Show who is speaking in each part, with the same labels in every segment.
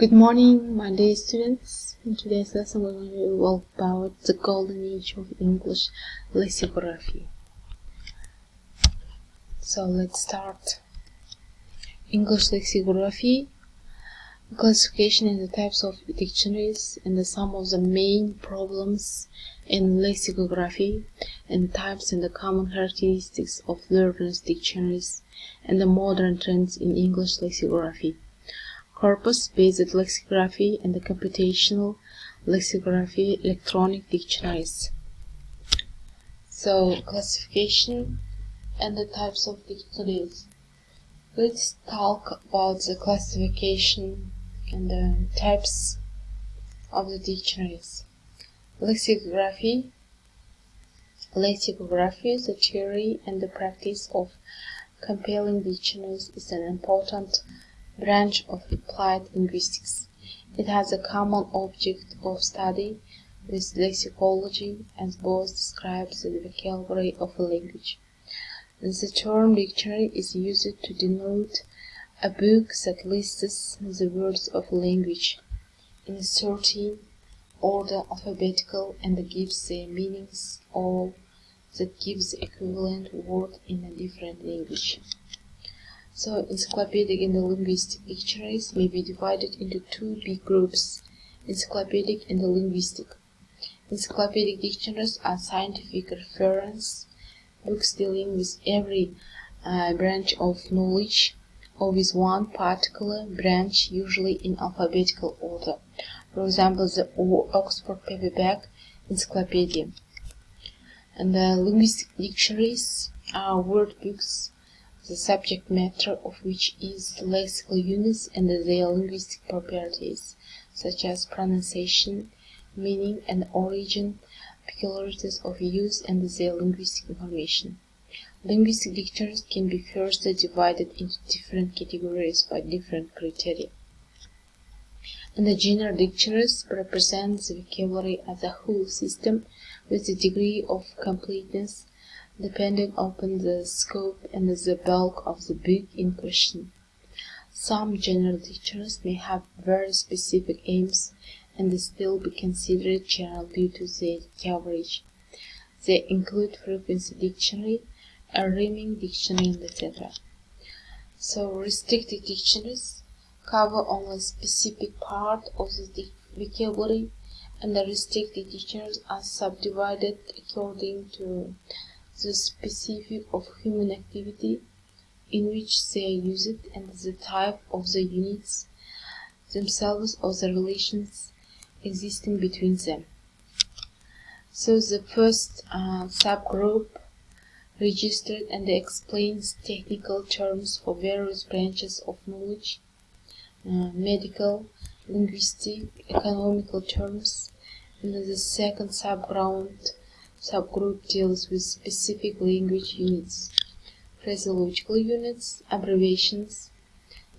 Speaker 1: Good morning, my dear students. In today's lesson, we're going to talk about the golden age of English lexicography. So let's start. English lexicography, classification and the types of dictionaries, and some of the main problems in lexicography, and types and the common characteristics of learners' dictionaries, and the modern trends in English lexicography. Corpus-based lexicography and the computational lexicography, electronic dictionaries. So, classification and the types of dictionaries. Let's talk about the classification and the types of the dictionaries. Lexicography. Lexicography, the theory and the practice of compiling dictionaries, is an important branch of applied linguistics. It has a common object of study with lexicology, as both describes the vocabulary of a language. The term dictionary is used to denote a book that lists the words of a language in a certain order, alphabetical, and gives their meanings, or that gives the equivalent word in a different language. So, encyclopedic and linguistic dictionaries may be divided into two big groups: encyclopedic and linguistic. Encyclopedic dictionaries are scientific reference books dealing with every branch of knowledge, or with one particular branch, usually in alphabetical order. For example, the Oxford Paperback Encyclopedia. And the linguistic dictionaries are word books, the subject matter of which is lexical units and their linguistic properties, such as pronunciation, meaning and origin, peculiarities of use, and their linguistic information. Linguistic dictionaries can be further divided into different categories by different criteria. And the general dictionaries represent the vocabulary as a whole system with a degree of completeness depending upon the scope and the bulk of the book in question. Some general dictionaries may have very specific aims and still be considered general due to their coverage. They include frequency dictionary, a rhyming dictionary, etc. So, restricted dictionaries cover only a specific part of the vocabulary, and the restricted dictionaries are subdivided according to the specific of human activity in which they are used and the type of the units themselves or the relations existing between them. So the first subgroup registered and explains technical terms for various branches of knowledge, medical, linguistic, economical terms, and the second subgroup deals with specific language units, phraseological units, abbreviations,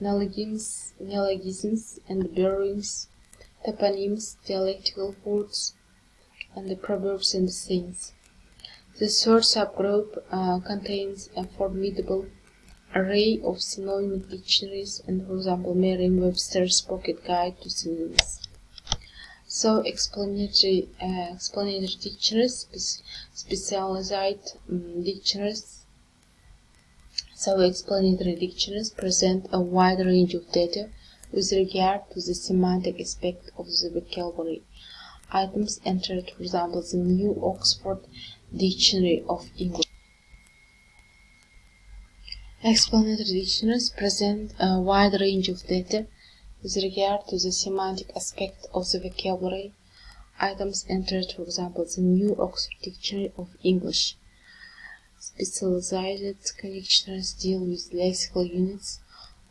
Speaker 1: neologisms and borrowings, toponyms, dialectical words, and the proverbs and sayings. The third subgroup contains a formidable array of synonymic dictionaries and, for example, Merriam-Webster's Pocket Guide to Synonyms. So, explanatory dictionaries, specialized dictionaries. So, explanatory dictionaries present a wide range of data with regard to the semantic aspect of the vocabulary. Items entered, for example, the New Oxford Dictionary of English. Explanatory dictionaries present a wide range of data with regard to the semantic aspect of the vocabulary. Items entered, for example, the New Oxford Dictionary of English. Specialized dictionaries deal with lexical units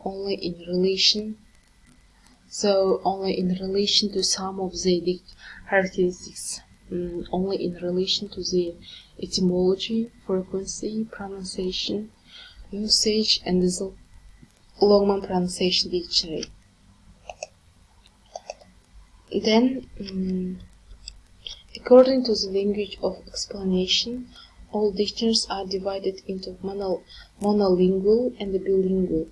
Speaker 1: only in relation to some of the characteristics, only in relation to the etymology, frequency, pronunciation, usage, and the Longman Pronunciation Dictionary. Then, according to the language of explanation, all dictionaries are divided into monolingual and bilingual.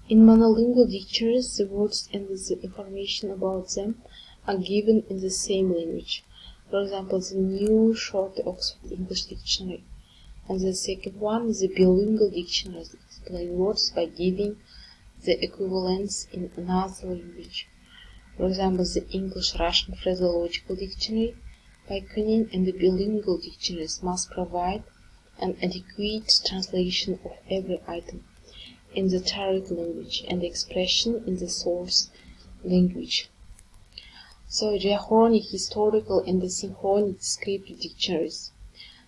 Speaker 1: In monolingual dictionaries, the words and the information about them are given in the same language. For example, the new short Oxford English Dictionary. And the second one is the bilingual dictionary that explains words by giving the equivalents in another language. For example, the English-Russian phraseological dictionary by Kunin and the bilingual dictionaries must provide an adequate translation of every item in the target language and the expression in the source language. So, diachronic, historical, and the synchronic descriptive dictionaries.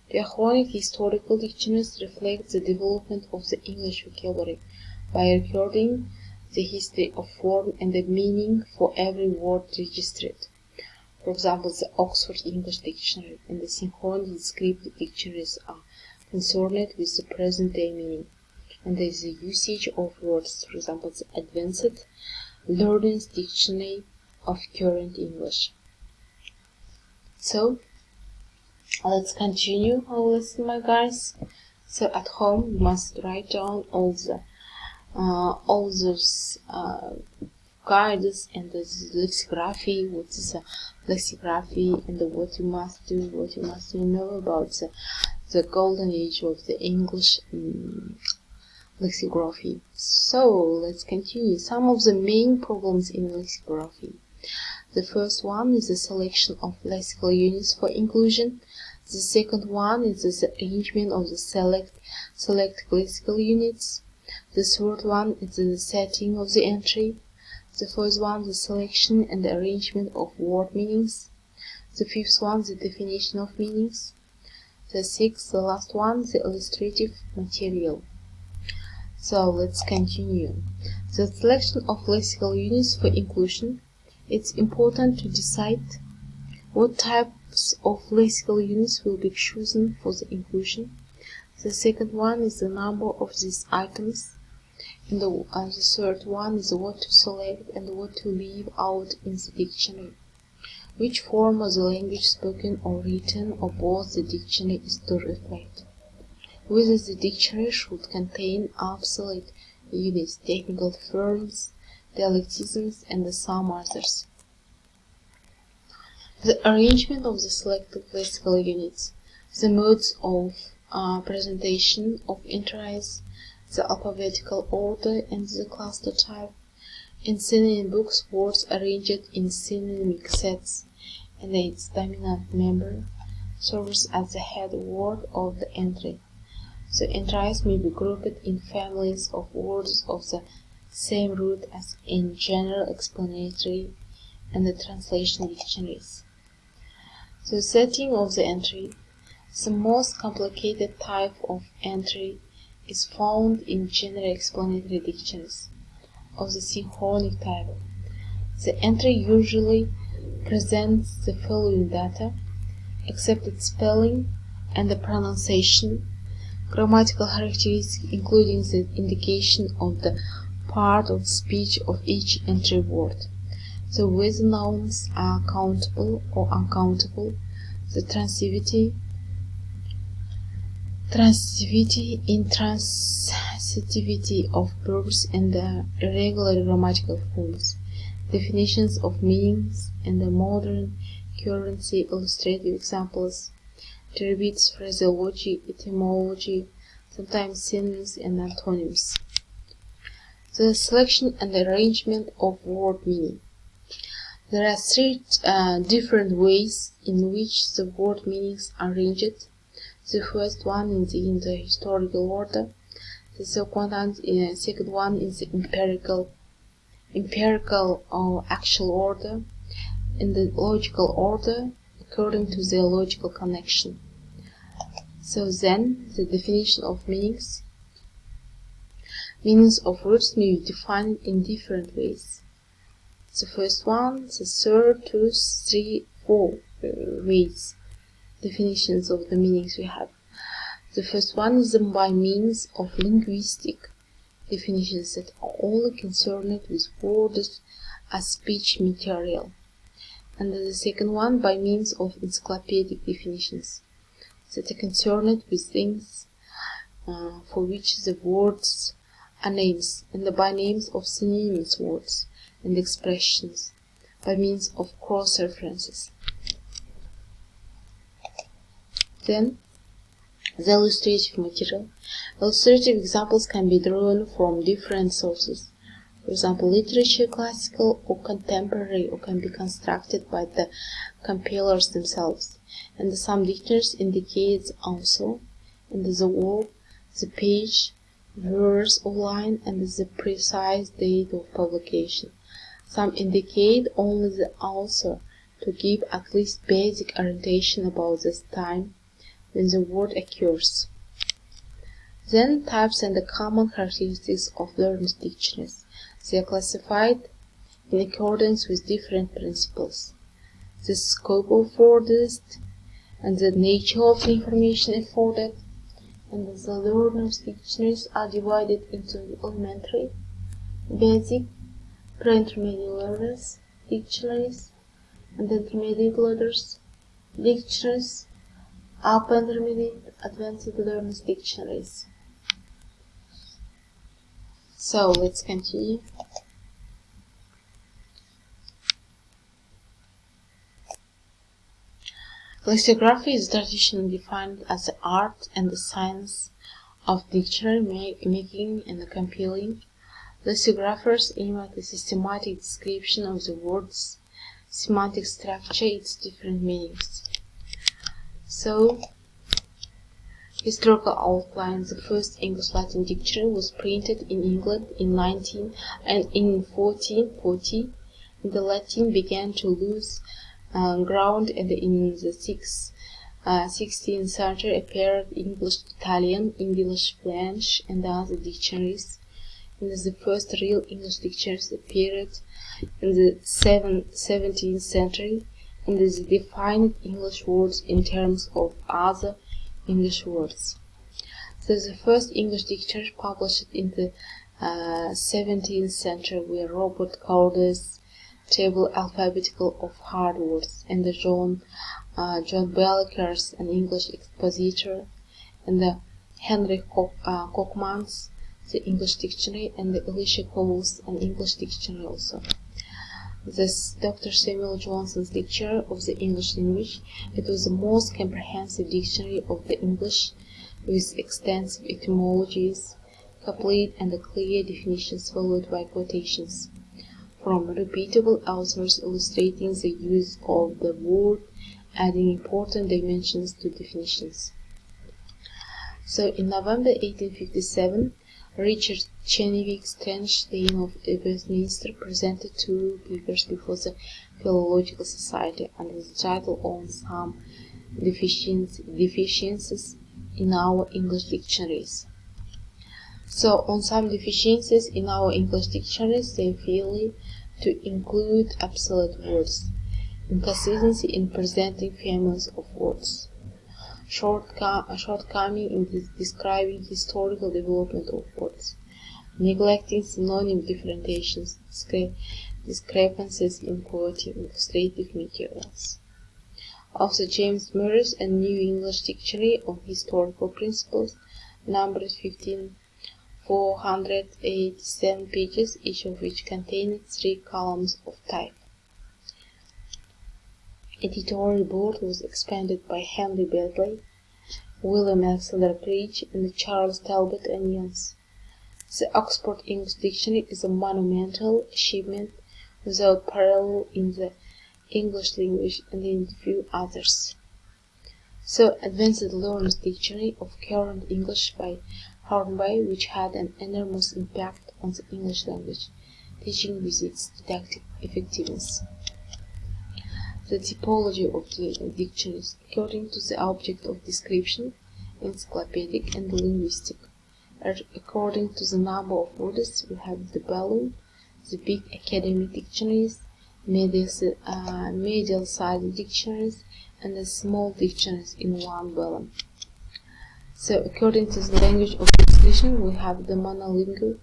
Speaker 1: Diachronic historical dictionaries reflect the development of the English vocabulary by recording the history of form and the meaning for every word registered. For example, the Oxford English Dictionary and the synchronic descriptive dictionaries are concerned with the present-day meaning and the usage of words. For example, the Advanced Learner's Dictionary of Current English. So, let's continue our lesson, my guys. So, at home, you must write down all those guides and the lexicography. What is lexicography and what you must do, what you must know about the golden age of the English lexicography. So, let's continue. Some of the main problems in lexicography. The first one is the selection of lexical units for inclusion. The second one is the arrangement of the select lexical units. The third one is the setting of the entry. The fourth one, the selection and the arrangement of word meanings. The fifth one, the definition of meanings. The sixth, the last one, the illustrative material. So, let's continue. The selection of lexical units for inclusion. It's important to decide what types of lexical units will be chosen for the inclusion. The second one is the number of these items. And the third one is what to select and what to leave out in the dictionary. Which form of the language spoken or written or both the dictionary is to reflect. Whether the dictionary should contain obsolete units, technical terms, dialectisms, and some others. The arrangement of the selected lexical units, the modes of presentation of entries, the alphabetical order, and the cluster type. In synonym books, words arranged in synonymic sets, and its dominant member serves as the head word of the entry. The entries may be grouped in families of words of the same root as in general explanatory and the translation dictionaries. The setting of the entry. The most complicated type of entry is found in general explanatory dictionaries of the synchronic type. The entry usually presents the following data, except its spelling and the pronunciation, grammatical characteristics including the indication of the part of speech of each entry word, the whether nouns are countable or uncountable, the transitivity, intransitivity of verbs and the irregular grammatical forms, definitions of meanings and the modern currency illustrative examples, derivatives, phraseology, etymology, sometimes synonyms and antonyms. The selection and arrangement of word meaning. There are three different ways in which the word meanings are arranged. The first one is in the historical order. The second one is the empirical or actual order, in the logical order according to the logical connection. So then, the definition of meanings. Meanings of words may be defined in different ways. The first one, the third, 2, 3, 4 ways. Definitions of the meanings we have. The first one is by means of linguistic definitions that are only concerned with words as speech material. And the second one by means of encyclopedic definitions that are concerned with things for which the words are names and the by names of synonymous words and expressions by means of cross-references. Then, the illustrative material. Illustrative examples can be drawn from different sources. For example, literature, classical or contemporary, or can be constructed by the compilers themselves. And some dictionaries indicate also in the verb, the page, verse or line, and the precise date of publication. Some indicate only the author to give at least basic orientation about this time when the word occurs. Then, types and the common characteristics of learned dictionaries. They are classified in accordance with different principles. The scope of word list and the nature of the information afforded, and the learner's dictionaries are divided into elementary, basic, pre-intermediate learners dictionaries, and intermediate learners dictionaries, upper intermediate, advanced learners dictionaries. So let's continue. Lexicography is traditionally defined as the art and the science of dictionary making and compiling. Lexicographers aim at a systematic description of the word's semantic structure, its different meanings. So, historical outline. The first English-Latin dictionary was printed in England in 1440, and the Latin began to lose ground, and in the 16th century appeared English-Italian, English-French, and other dictionaries. And the first real English dictionaries appeared in the 17th century, and they defined English words in terms of other English words. So the first English dictionary published in the 17th century were Robert Cowde's Table Alphabetical of Hard Words, and the John Belliker's An English Expositor, and the Henry Cockman's The English Dictionary, and the Elisha Cole's An English Dictionary also. This Dr. Samuel Johnson's Dictionary of the English Language. It was the most comprehensive dictionary of the English, with extensive etymologies, complete and clear definitions followed by quotations from reputable authors illustrating the use of the word, adding important dimensions to definitions. So in November 1857, Richard Chenevix Stanstein of Westminster presented 2 papers before the Philological Society under the title on some deficiencies in our English dictionaries. So, on some deficiencies in our English dictionaries, they fail to include obsolete words, inconsistency in presenting families of words, shortcoming in describing historical development of words, neglecting synonym differentiations, discrepancies in quoting illustrative materials. Also, James Murray's A New English Dictionary on Historical Principles, numbered 487 pages, each of which contained 3 columns of type. Editorial board was expanded by Henry Bentley, William Alexander Page, and Charles Talbot and Youngs. The Oxford English Dictionary is a monumental achievement without parallel in the English language and in few others. So, Advanced Learner's Dictionary of Current English by Hornby, which had an enormous impact on the English language, teaching with its didactic effectiveness. The typology of the dictionaries, according to the object of description, encyclopedic and linguistic. According to the number of words, we have the balloon, the big academic dictionaries, medial-sized dictionaries, and the small dictionaries in one balloon. So, according to the language of description, we have the monolingual,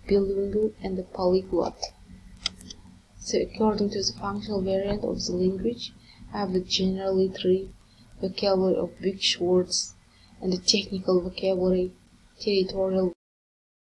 Speaker 1: bilingual, and the polyglot. So, according to the functional variant of the language, I have the general literary vocabulary of big words and the technical vocabulary, territorial